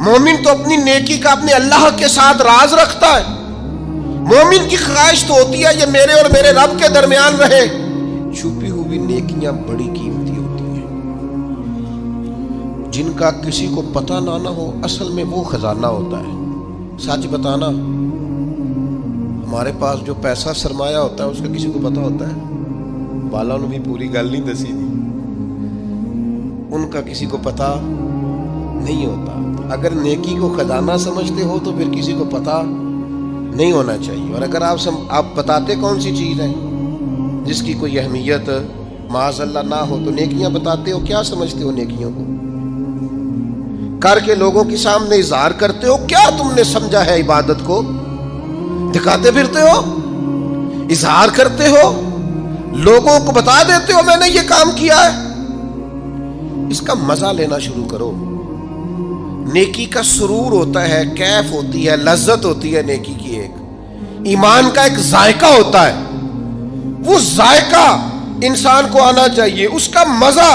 مومن تو اپنی نیکی کا اپنے اللہ کے ساتھ راز رکھتا ہے. مومن کی خواہش تو ہوتی ہے یہ میرے اور میرے رب کے درمیان رہے. چھپی ہوئی نیکیاں بڑی قیمتی ہوتی ہیں، جن کا کسی کو پتہ نہ ہو، اصل میں وہ خزانہ ہوتا ہے. سچ بتانا، ہمارے پاس جو پیسہ سرمایہ ہوتا ہے اس کا کسی کو پتہ ہوتا ہے؟ والا نے بھی پوری گل نہیں دسی دی، ان کا کسی کو پتہ نہیں ہوتا. اگر نیکی کو خزانہ سمجھتے ہو تو پھر کسی کو پتہ نہیں ہونا چاہیے. اور اگر آپ بتاتے کون سی چیز ہے جس کی کوئی اہمیت معاذ اللہ نہ ہو تو نیکیاں بتاتے ہو. کیا سمجھتے ہو نیکیوں کو؟ کر کے لوگوں کے سامنے اظہار کرتے ہو. کیا تم نے سمجھا ہے عبادت کو؟ دکھاتے پھرتے ہو، اظہار کرتے ہو، لوگوں کو بتا دیتے ہو میں نے یہ کام کیا ہے. اس کا مزہ لینا شروع کرو. نیکی کا سرور ہوتا ہے، کیف ہوتی ہے، لذت ہوتی ہے نیکی کی. ایک ایمان کا ایک ذائقہ ہوتا ہے، وہ ذائقہ انسان کو آنا چاہیے. اس کا مزہ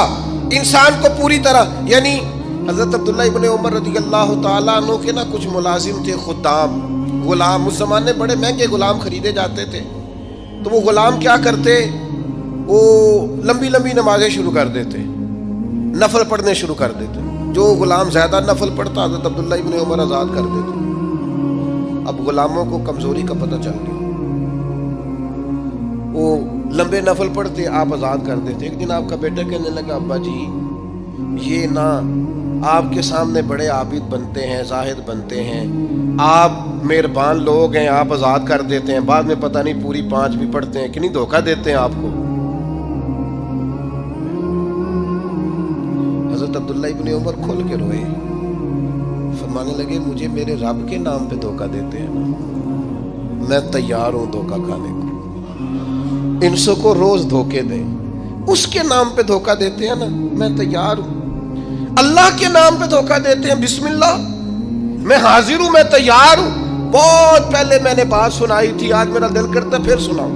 انسان کو پوری طرح، یعنی حضرت عبداللہ ابن عمر رضی اللہ تعالیٰ عنہ کے نا کچھ ملازم تھے، خدام، غلام. اس زمانے بڑے مہنگے غلام خریدے جاتے تھے. تو وہ غلام کیا کرتے، وہ لمبی لمبی نمازیں شروع کر دیتے، نفل پڑھنے شروع کر دیتے. جو غلام زیادہ نفل پڑھتا حضرت عبداللہ ابن عمر آزاد کر دیتے. اب غلاموں کو کمزوری کا پتہ چل گیا، وہ لمبے نفل پڑھتے، آپ آزاد کر دیتے. ایک دن آپ کا بیٹا کہنے لگا ابا جی یہ نا آپ کے سامنے بڑے عابد بنتے ہیں، زاہد بنتے ہیں، آپ مہربان لوگ ہیں، آپ آزاد کر دیتے ہیں، بعد میں پتہ نہیں پوری 5 بھی پڑھتے ہیں کہ نہیں، دھوکہ دیتے ہیں آپ کو. حضرت عبداللہ ابن عمر کھل کے روئے، فرمانے لگے مجھے میرے رب کے نام پہ دھوکہ دیتے ہیں نا، میں تیار ہوں دھوکہ کھانے کو. انسوں کو روز دھوکے دیں، اس کے نام پہ دھوکہ دیتے ہیں نا، میں تیار ہوں. اللہ کے نام پہ دھوکہ دیتے ہیں، بسم اللہ میں حاضر ہوں، میں تیار ہوں. بہت پہلے میں نے بات سنائی تھی، آج میرا دل کرتا پھر سناؤں.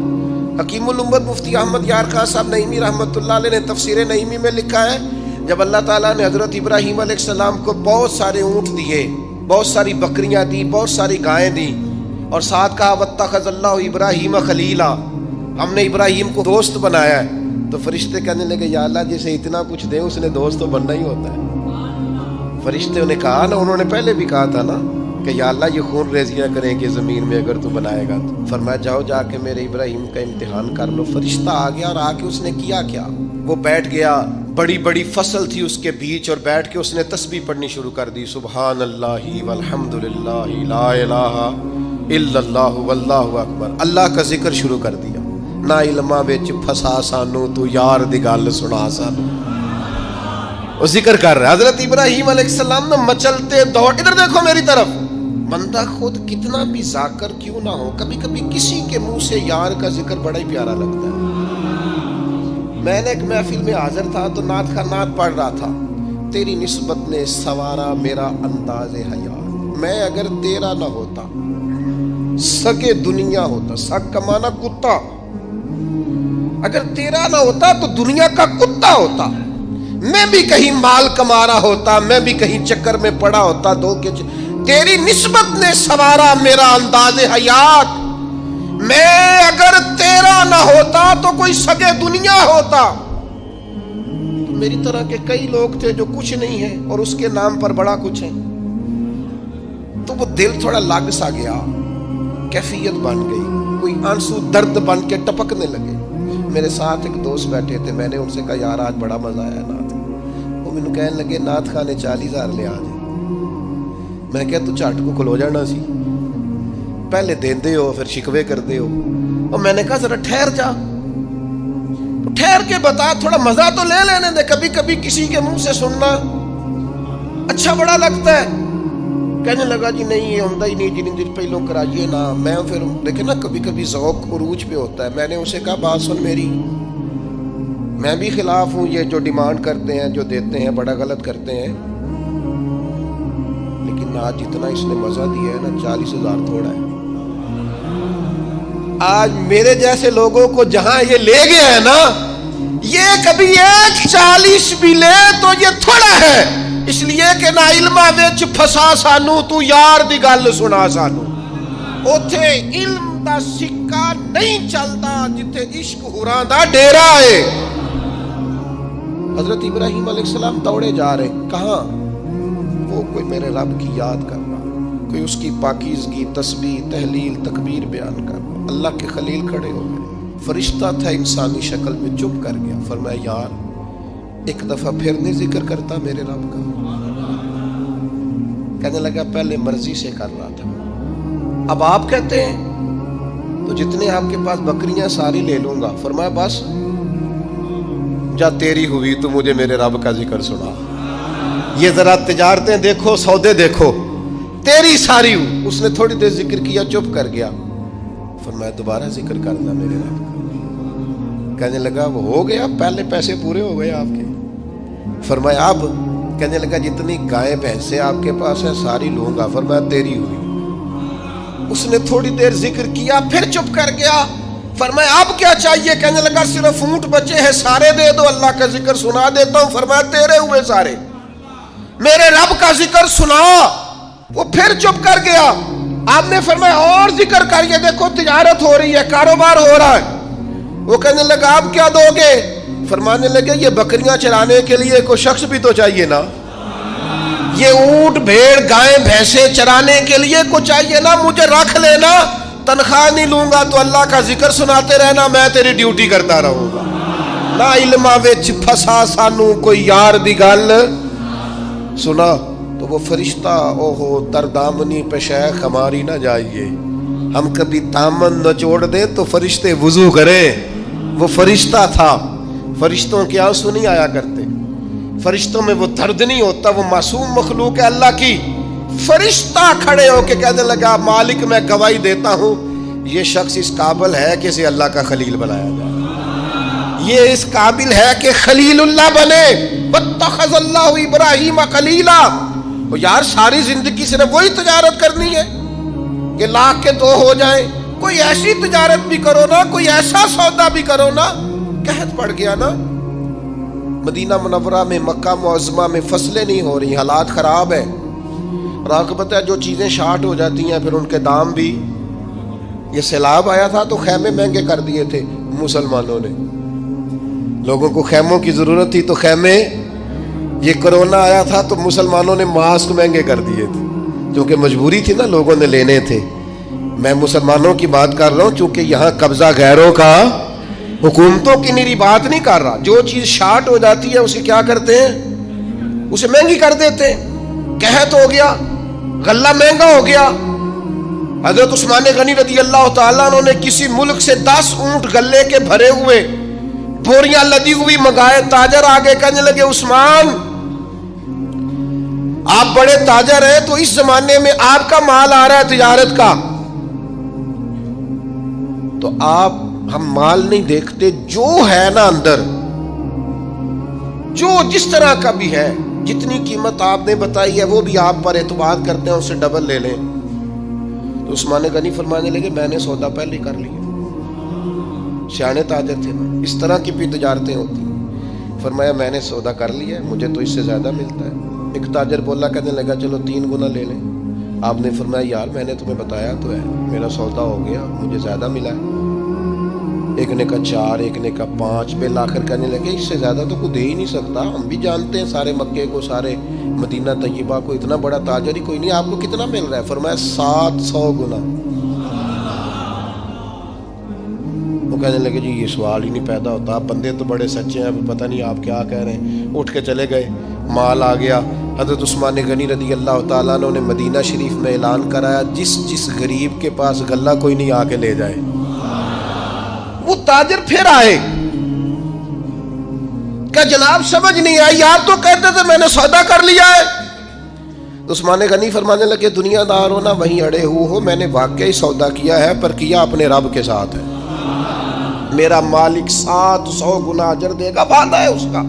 حکیم الامت مفتی احمد یار خان صاحب نعیمی رحمۃ اللہ علیہ نے تفسیر نعیمی میں لکھا ہے، جب اللہ تعالیٰ نے حضرت ابراہیم علیہ السلام کو بہت سارے اونٹ دیے، بہت ساری بکریاں دی، بہت ساری گائیں دی، اور ساتھ کہا واتخذ اللہ ابراہیم خلیلا، ہم نے ابراہیم کو دوست بنایا ہے. تو فرشتے کہنے لگے یا اللہ جسے اتنا کچھ دے اس نے دوست تو بننا ہی ہوتا ہے. فرشتے نے کہا نا، انہوں نے پہلے بھی کہا تھا نا کہ یا اللہ یہ خون ریزیاں کریں گے زمین میں اگر تو بنائے گا تو. فرمایا جاؤ جا کے میرے ابراہیم کا امتحان کر لو. فرشتہ آ گیا اور آ کے اس نے کیا کیا، وہ بیٹھ گیا، بڑی بڑی فصل تھی اس کے بیچ، اور بیٹھ کے اس نے تسبیح پڑھنی شروع کر دی، سبحان اللہ والحمد للہ لا الہ الا اللہ واللہ اکبر. اللہ کا ذکر شروع کر دیا. نہ علماں وچ پھسا سانو تو یار دی گل سنا سانو، وہ ذکر کر رہا ہے. حضرت ابراہیم علیہ السلام نے مچلتے دوڑ، ادھر دیکھو میری طرف. بندہ خود کتنا بھی ذاکر کیوں نہ ہو، کبھی کبھی کسی کے منہ سے یار کا ذکر بڑا ہی پیارا لگتا ہے. میں نے ایک محفل میں حاضر تھا تو نعت کا نعت پڑھ رہا تھا، تیری نسبت نے سوارا میرا انداز حیات، میں اگر تیرا نہ ہوتا سگے دنیا ہوتا. سگ کا معنی کتا، اگر تیرا نہ ہوتا تو دنیا کا کتا ہوتا. میں بھی کہیں مال کما رہا ہوتا، میں بھی کہیں چکر میں پڑا ہوتا تیری نسبت نے سوارا میرا انداز حیات. میں اگر تیرا نہ ہوتا تو کوئی سگے دنیا ہوتا. تو میری طرح کے کئی لوگ تھے جو کچھ نہیں ہیں اور اس کے نام پر بڑا کچھ ہے. تو وہ دل تھوڑا لگ سا گیا، کیفیت بن گئی، کوئی آنسو درد بن کے ٹپکنے لگے. میرے ساتھ ایک دوست بیٹھے تھے، میں نے ان سے کہا یار آج بڑا مزہ آیا نعت. وہ مجھے کہنے لگے نعت خان نے 40,000 لے آج. میں کہا تو چٹ کو کھلو جانا سی، پہلے دیندے ہو پھر شکوے کرتے ہو. اور میں نے کہا ذرا ٹھہر جا، ٹھہر کے بتا، تھوڑا مزہ تو لے لینے دے. کبھی کبھی کسی کے منہ سے سننا اچھا بڑا لگتا ہے. کہنے لگا جی نہیں یہ ہوتا ہی نہیں، جن دن پہلوں کرائیے نا. میں پھر دیکھیں نا کبھی کبھی ذوق عروج پہ ہوتا ہے. میں نے اسے کہا بات سن میری، میں بھی خلاف ہوں یہ جو ڈیمانڈ کرتے ہیں، جو دیتے ہیں، بڑا غلط کرتے ہیں. لیکن آج جتنا اس نے مزہ دیا ہے نا 40,000 تھوڑا ہے. آج میرے جیسے لوگوں کو جہاں یہ لے گیا ہے نا، یہ کبھی 1 40 بھی لے تو یہ تھوڑا ہے. اس لیے کہ نہ علماں وچ پھسا سانو تو یار دی گل سنا سانو اوتھے علم دا سکہ نہیں چلدا جتھے عشق ہوراں دا ڈیرا ہے۔ حضرت ابراہیم علیہ السلام دوڑے جا رہے، کہاں؟ وہ کوئی میرے رب کی یاد کر رہا، کوئی اس کی پاکیزگی تسبیح تہلیل تکبیر بیان کر رہا۔ اللہ کے خلیل کھڑے ہو گئے، فرشتہ تھا انسانی شکل میں، چپ کر گیا، فرمایا یار ایک دفعہ پھر نہیں ذکر کرتا میرے رب کا؟ کہنے لگا پہلے مرضی سے کر رہا تھا، اب آپ کہتے ہیں تو جتنے آپ کے پاس بکریاں ساری لے لوں گا۔ فرمایا بس جا تیری ہوئی تو مجھے میرے رب کا ذکر سنا، یہ ذرا تجارتیں دیکھو سودے دیکھو، تیری ساری ہوں۔ اس نے تھوڑی دیر ذکر کیا، چپ کر گیا، فرمایا دوبارہ ذکر کرنا میرے رب کا۔ کہنے لگا وہ ہو گیا، پہلے پیسے پورے ہو گئے آپ کے۔ فرمایا اب؟ کہنے لگا جتنی گائے بھینسیں آپ کے پاس ہیں ساری لوں گا۔ فرمایا تیری ہوئی۔ اس نے تھوڑی دیر ذکر کیا، پھر چپ کر گیا، فرمایا اب کیا چاہیے؟ کہنے لگا صرف اونٹ بچے ہیں سارے دے دو، اللہ کا ذکر سنا دیتا ہوں۔ فرمایا تیرے ہوئے سارے، میرے رب کا ذکر سنا۔ وہ پھر چپ کر گیا، آپ نے فرمایا اور ذکر کر، یہ دیکھو تجارت ہو رہی ہے، کاروبار ہو رہا ہے۔ وہ کہنے لگا آپ کیا دو گے؟ فرمانے لگے یہ بکریاں چرانے کے لیے کوئی شخص بھی تو چاہیے نا، یہ اونٹ بھیڑ گائیں بھینسیں چرانے کے لیے کوئی چاہیے نا، مجھے رکھ لینا، تنخواہ نہیں لوں گا تو اللہ کا ذکر سناتے رہنا، میں تیری ڈیوٹی کرتا رہوں گا۔ نہ علماں وچ پھسا سانو کوئی یار دی گل سنا تو وہ فرشتہ اوہو تردامنی پہ شیخ ہماری نہ جائیے، ہم کبھی دامن نہ چھوڑ دیں تو فرشتے وضو کریں۔ وہ فرشتہ تھا، فرشتوں کے آنسو نہیں آیا کرتے، فرشتوں میں وہ درد نہیں ہوتا، وہ معصوم مخلوق ہے اللہ کی۔ فرشتہ کھڑے ہو کے کہنے لگا مالک میں گواہی دیتا ہوں یہ شخص اس قابل ہے کہ اسے اللہ کا خلیل بنایا جائے، یہ اس قابل ہے کہ خلیل اللہ بنے۔ واتخذ اللہ ابراہیم خلیلا۔ وہ یار ساری زندگی صرف وہی تجارت کرنی ہے کہ لاکھ کے دو ہو جائیں؟ کوئی ایسی تجارت بھی کرو نا، کوئی ایسا سودا بھی کرو نا۔ قحط پڑ گیا نا مدینہ منورہ میں، مکہ معظمہ میں، فصلیں نہیں ہو رہی، حالات خراب ہیں، اور آپ کو پتہ ہے جو چیزیں شارٹ ہو جاتی ہیں پھر ان کے دام بھی۔ یہ سیلاب آیا تھا تو خیمے مہنگے کر دیے تھے مسلمانوں نے، لوگوں کو خیموں کی ضرورت تھی تو خیمے، یہ کرونا آیا تھا تو مسلمانوں نے ماسک مہنگے کر دیے تھے، کیونکہ مجبوری تھی نا، لوگوں نے لینے تھے۔ میں مسلمانوں کی بات کر رہا ہوں چونکہ یہاں قبضہ غیروں کا، حکومتوں کی میری بات نہیں کر رہا۔ جو چیز شارٹ ہو جاتی ہے اسے کیا کرتے ہیں؟ اسے مہنگی کر دیتے ہیں۔ قحط ہو گیا، غلہ مہنگا ہو گیا۔ حضرت عثمان غنی رضی اللہ تعالیٰ عنہ نے کسی ملک سے 10 اونٹ غلے کے بھرے ہوئے بوریاں لدی ہوئی منگائے، تاجر آگے کہنے لگے عثمان آپ بڑے تاجر ہیں تو اس زمانے میں آپ کا مال آ رہا ہے تجارت کا، تو آپ، ہم مال نہیں دیکھتے، جو ہے نا اندر، جو جس طرح کا بھی ہے، جتنی قیمت آپ نے بتائی ہے وہ بھی آپ پر اعتماد کرتے ہیں، اس سے ڈبل لے لیں۔ تو عثمان غنی فرمانے لگے میں نے سودا پہلے کر لیا، سیانے تاجر تھے نا، اس طرح کی بھی تجارتیں ہوتی ہیں۔ فرمایا میں نے سودا کر لیا ہے، مجھے تو اس سے زیادہ ملتا ہے۔ ایک تاجر بولا، کہنے لگا چلو 3 گنا لے لیں۔ آپ نے فرمایا یار میں نے تمہیں بتایا تو ہے، میرا سودا ہو گیا، مجھے زیادہ ملا ہے۔ ایک نے کہا 4، ایک نے کہا 5، بل آخر کہنے لگے اس سے زیادہ تو کوئی دے ہی نہیں سکتا، ہم بھی جانتے ہیں سارے مکے کو، سارے مدینہ طیبہ کو، اتنا بڑا تاجر ہی کوئی نہیں، آپ کو کتنا مل رہا ہے؟ فرمایا 700 گنا۔ وہ کہنے لگے جی یہ سوال ہی نہیں پیدا ہوتا، بندے تو بڑے سچے ہیں، پتہ نہیں آپ کیا کہہ رہے ہیں۔ اٹھ کے چلے گئے، مال آ گیا۔ حضرت عثمان غنی رضی اللہ تعالیٰ عنہ نے مدینہ شریف میں اعلان کرایا جس غریب کے پاس غلہ کوئی نہیں آ کے لے جائے۔ وہ تاجر پھر آئے کہ جناب سمجھ نہیں آئی، آپ تو کہتے تھے میں نے سودا کر لیا ہے۔ عثمان غنی فرمانے لگے دنیا دار ہو نا وہیں اڑے ہوئے ہو، میں نے واقعی سودا کیا ہے پر کیا اپنے رب کے ساتھ ہے، میرا مالک 700 گنا اجر دے گا، وعدہ ہے اس کا۔